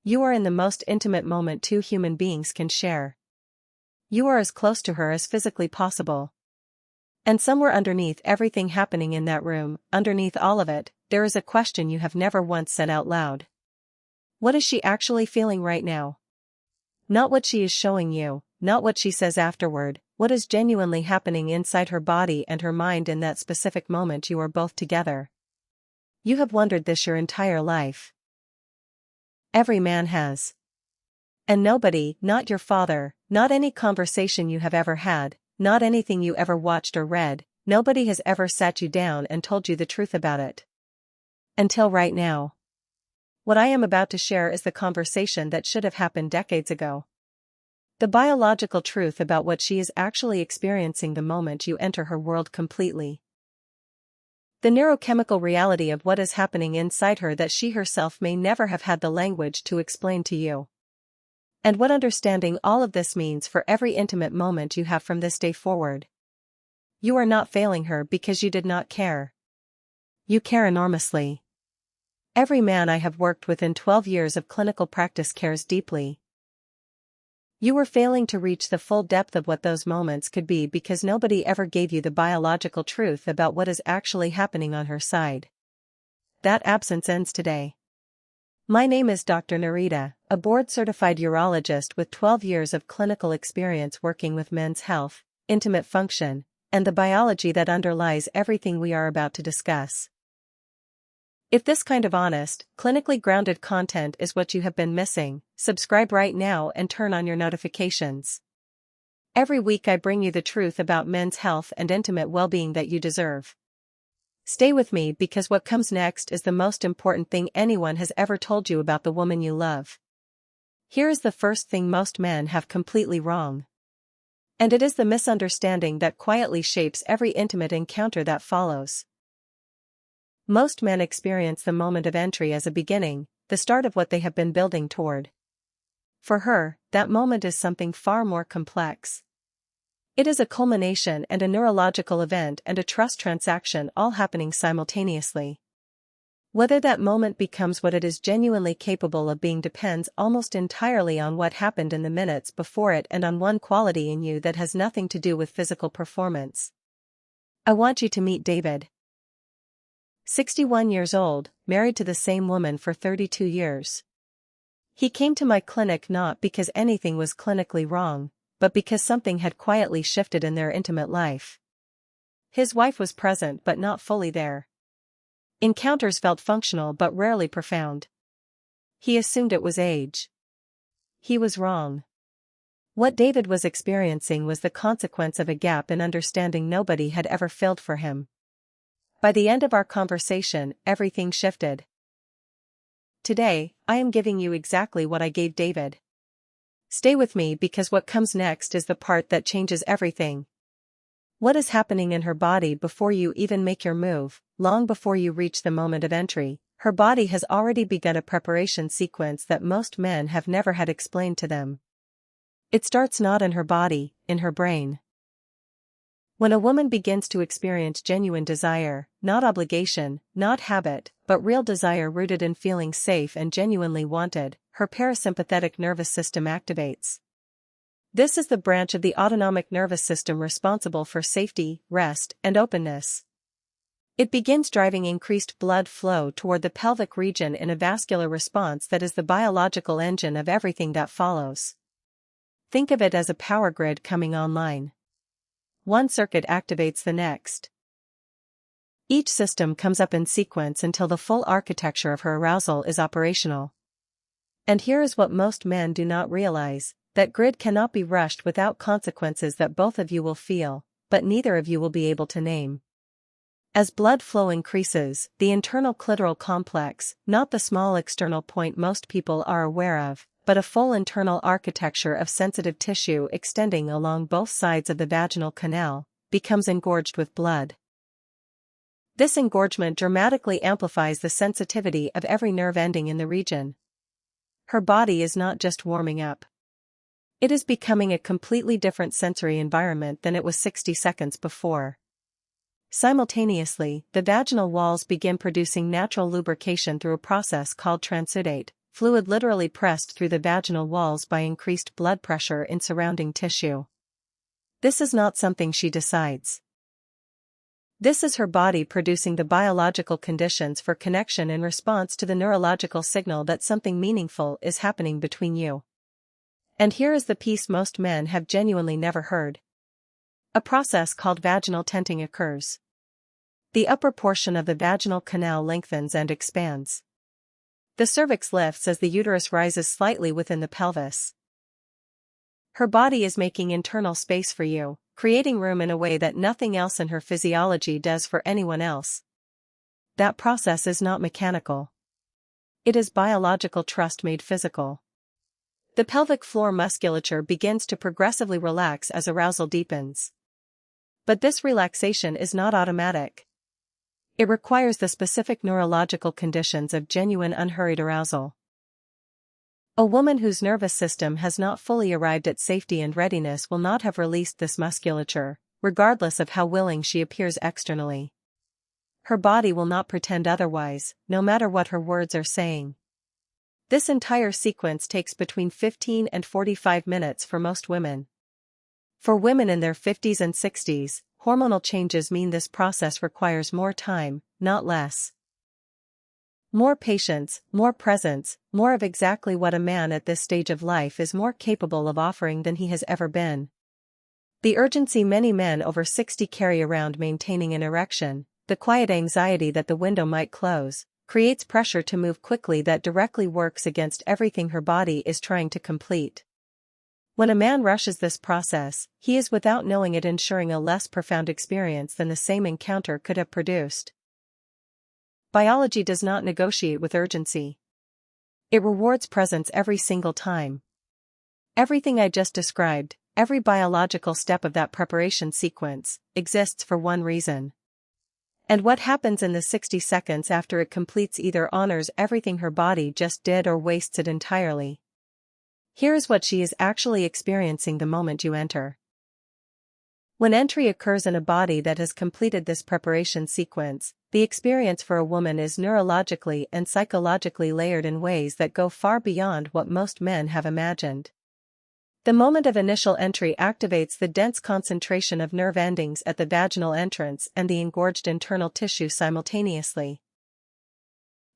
You are in the most intimate moment two human beings can share. You are as close to her as physically possible. And somewhere underneath everything happening in that room, underneath all of it, there is a question you have never once said out loud. What is she actually feeling right now? Not what she is showing you, not what she says afterward, what is genuinely happening inside her body and her mind in that specific moment you are both together. You have wondered this your entire life. Every man has. And nobody, not your father, not any conversation you have ever had, not anything you ever watched or read, nobody has ever sat you down and told you the truth about it. Until right now. What I am about to share is the conversation that should have happened decades ago. The biological truth about what she is actually experiencing the moment you enter her world completely. The neurochemical reality of what is happening inside her that she herself may never have had the language to explain to you. And what understanding all of this means for every intimate moment you have from this day forward. You are not failing her because you did not care. You care enormously. Every man I have worked with in 12 years of clinical practice cares deeply. You were failing to reach the full depth of what those moments could be because nobody ever gave you the biological truth about what is actually happening on her side. That absence ends today. My name is Dr. Nerita, a board-certified urologist with 12 years of clinical experience working with men's health, intimate function, and the biology that underlies everything we are about to discuss. If this kind of honest, clinically grounded content is what you have been missing, subscribe right now and turn on your notifications. Every week I bring you the truth about men's health and intimate well-being that you deserve. Stay with me because what comes next is the most important thing anyone has ever told you about the woman you love. Here is the first thing most men have completely wrong. And it is the misunderstanding that quietly shapes every intimate encounter that follows. Most men experience the moment of entry as a beginning, the start of what they have been building toward. For her, that moment is something far more complex. It is a culmination and a neurological event and a trust transaction all happening simultaneously. Whether that moment becomes what it is genuinely capable of being depends almost entirely on what happened in the minutes before it and on one quality in you that has nothing to do with physical performance. I want you to meet David. 61 years old, married to the same woman for 32 years. He came to my clinic not because anything was clinically wrong, but because something had quietly shifted in their intimate life. His wife was present but not fully there. Encounters felt functional but rarely profound. He assumed it was age. He was wrong. What David was experiencing was the consequence of a gap in understanding nobody had ever filled for him. By the end of our conversation, everything shifted. Today, I am giving you exactly what I gave David. Stay with me because what comes next is the part that changes everything. What is happening in her body before you even make your move, long before you reach the moment of entry, her body has already begun a preparation sequence that most men have never had explained to them. It starts not in her body, in her brain. When a woman begins to experience genuine desire, not obligation, not habit, but real desire rooted in feeling safe and genuinely wanted, her parasympathetic nervous system activates. This is the branch of the autonomic nervous system responsible for safety, rest, and openness. It begins driving increased blood flow toward the pelvic region in a vascular response that is the biological engine of everything that follows. Think of it as a power grid coming online. One circuit activates the next. Each system comes up in sequence until the full architecture of her arousal is operational. And here is what most men do not realize, that grid cannot be rushed without consequences that both of you will feel, but neither of you will be able to name. As blood flow increases, the internal clitoral complex, not the small external point most people are aware of, but a full internal architecture of sensitive tissue extending along both sides of the vaginal canal, becomes engorged with blood. This engorgement dramatically amplifies the sensitivity of every nerve ending in the region. Her body is not just warming up. It is becoming a completely different sensory environment than it was 60 seconds before. Simultaneously, the vaginal walls begin producing natural lubrication through a process called transudate, fluid literally pressed through the vaginal walls by increased blood pressure in surrounding tissue. This is not something she decides. This is her body producing the biological conditions for connection in response to the neurological signal that something meaningful is happening between you. And here is the piece most men have genuinely never heard. A process called vaginal tenting occurs. The upper portion of the vaginal canal lengthens and expands. The cervix lifts as the uterus rises slightly within the pelvis. Her body is making internal space for you, creating room in a way that nothing else in her physiology does for anyone else. That process is not mechanical. It is biological trust made physical. The pelvic floor musculature begins to progressively relax as arousal deepens. But this relaxation is not automatic. It requires the specific neurological conditions of genuine unhurried arousal. A woman whose nervous system has not fully arrived at safety and readiness will not have released this musculature, regardless of how willing she appears externally. Her body will not pretend otherwise, no matter what her words are saying. This entire sequence takes between 15 and 45 minutes for most women. For women in their 50s and 60s, hormonal changes mean this process requires more time, not less. More patience, more presence, more of exactly what a man at this stage of life is more capable of offering than he has ever been. The urgency many men over 60 carry around maintaining an erection, the quiet anxiety that the window might close, creates pressure to move quickly that directly works against everything her body is trying to complete. When a man rushes this process, he is without knowing it ensuring a less profound experience than the same encounter could have produced. Biology does not negotiate with urgency. It rewards presence every single time. Everything I just described, every biological step of that preparation sequence, exists for one reason. And what happens in the 60 seconds after it completes either honors everything her body just did or wastes it entirely. Here is what she is actually experiencing the moment you enter. When entry occurs in a body that has completed this preparation sequence, the experience for a woman is neurologically and psychologically layered in ways that go far beyond what most men have imagined. The moment of initial entry activates the dense concentration of nerve endings at the vaginal entrance and the engorged internal tissue simultaneously.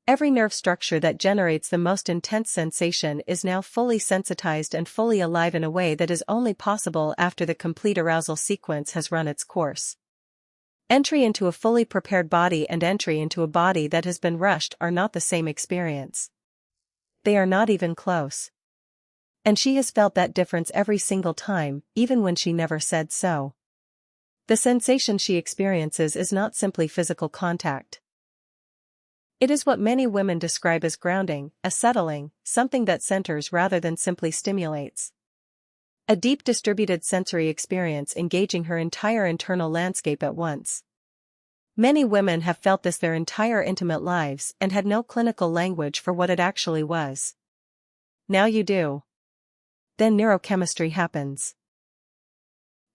Every nerve structure that generates the most intense sensation is now fully sensitized and fully alive in a way that is only possible after the complete arousal sequence has run its course. Entry into a fully prepared body and entry into a body that has been rushed are not the same experience. They are not even close. And she has felt that difference every single time, even when she never said so. The sensation she experiences is not simply physical contact. It is what many women describe as grounding, a settling, something that centers rather than simply stimulates. A deep distributed sensory experience engaging her entire internal landscape at once. Many women have felt this their entire intimate lives and had no clinical language for what it actually was. Now you do. Then neurochemistry happens.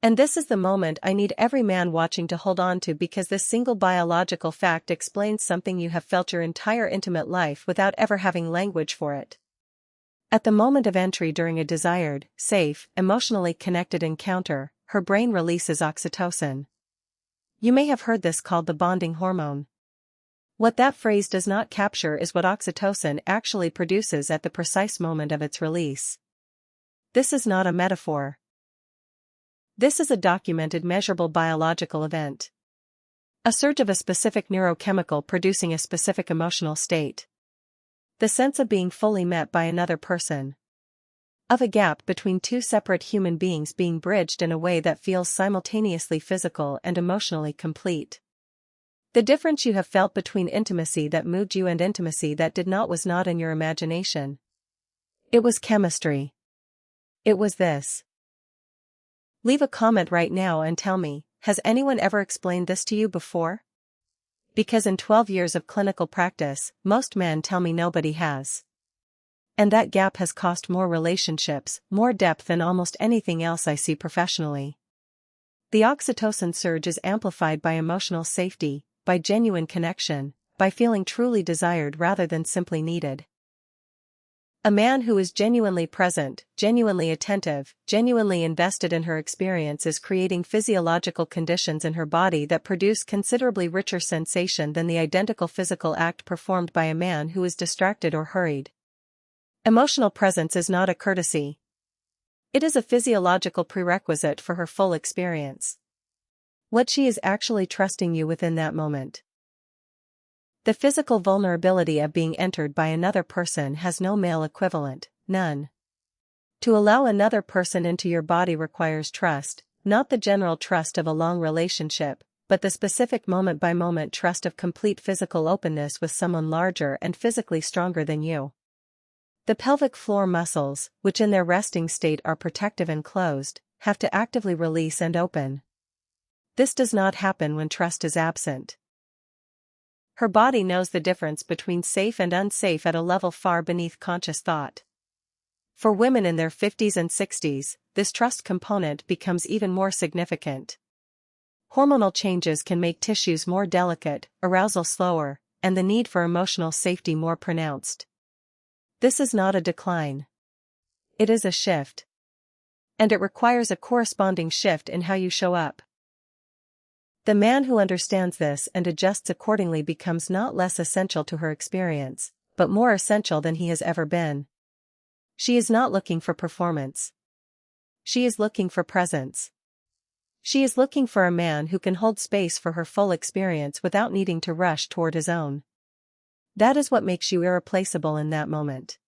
And this is the moment I need every man watching to hold on to, because this single biological fact explains something you have felt your entire intimate life without ever having language for it. At the moment of entry during a desired, safe, emotionally connected encounter, her brain releases oxytocin. You may have heard this called the bonding hormone. What that phrase does not capture is what oxytocin actually produces at the precise moment of its release. This is not a metaphor. This is a documented, measurable biological event. A surge of a specific neurochemical producing a specific emotional state. The sense of being fully met by another person. Of a gap between two separate human beings being bridged in a way that feels simultaneously physical and emotionally complete. The difference you have felt between intimacy that moved you and intimacy that did not was not in your imagination. It was chemistry. It was this. Leave a comment right now and tell me, has anyone ever explained this to you before? Because in 12 years of clinical practice, most men tell me nobody has. And that gap has cost more relationships, more depth than almost anything else I see professionally. The oxytocin surge is amplified by emotional safety, by genuine connection, by feeling truly desired rather than simply needed. A man who is genuinely present, genuinely attentive, genuinely invested in her experience is creating physiological conditions in her body that produce considerably richer sensation than the identical physical act performed by a man who is distracted or hurried. Emotional presence is not a courtesy. It is a physiological prerequisite for her full experience. What she is actually trusting you with in that moment. The physical vulnerability of being entered by another person has no male equivalent, none. To allow another person into your body requires trust, not the general trust of a long relationship, but the specific moment-by-moment trust of complete physical openness with someone larger and physically stronger than you. The pelvic floor muscles, which in their resting state are protective and closed, have to actively release and open. This does not happen when trust is absent. Her body knows the difference between safe and unsafe at a level far beneath conscious thought. For women in their 50s and 60s, this trust component becomes even more significant. Hormonal changes can make tissues more delicate, arousal slower, and the need for emotional safety more pronounced. This is not a decline. It is a shift. And it requires a corresponding shift in how you show up. The man who understands this and adjusts accordingly becomes not less essential to her experience, but more essential than he has ever been. She is not looking for performance. She is looking for presence. She is looking for a man who can hold space for her full experience without needing to rush toward his own. That is what makes you irreplaceable in that moment.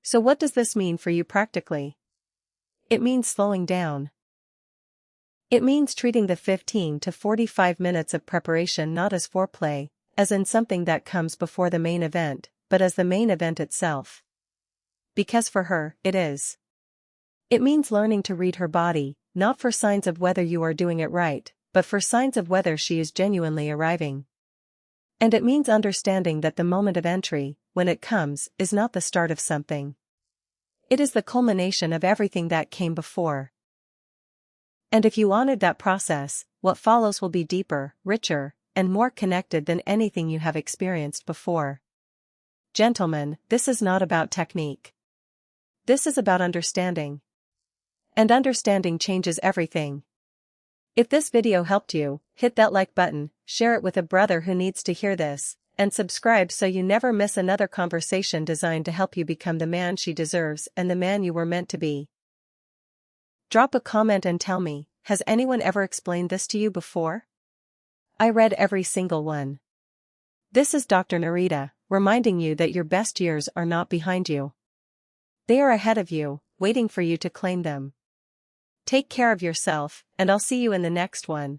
So what does this mean for you practically? It means slowing down. It means treating the 15 to 45 minutes of preparation not as foreplay, as in something that comes before the main event, but as the main event itself. Because for her, it is. It means learning to read her body, not for signs of whether you are doing it right, but for signs of whether she is genuinely arriving. And it means understanding that the moment of entry, when it comes, is not the start of something. It is the culmination of everything that came before. And if you honored that process, what follows will be deeper, richer, and more connected than anything you have experienced before. Gentlemen, this is not about technique. This is about understanding. And understanding changes everything. If this video helped you, hit that like button, share it with a brother who needs to hear this, and subscribe so you never miss another conversation designed to help you become the man she deserves and the man you were meant to be. Drop a comment and tell me, has anyone ever explained this to you before? I read every single one. This is Dr. Nerita, reminding you that your best years are not behind you. They are ahead of you, waiting for you to claim them. Take care of yourself, and I'll see you in the next one.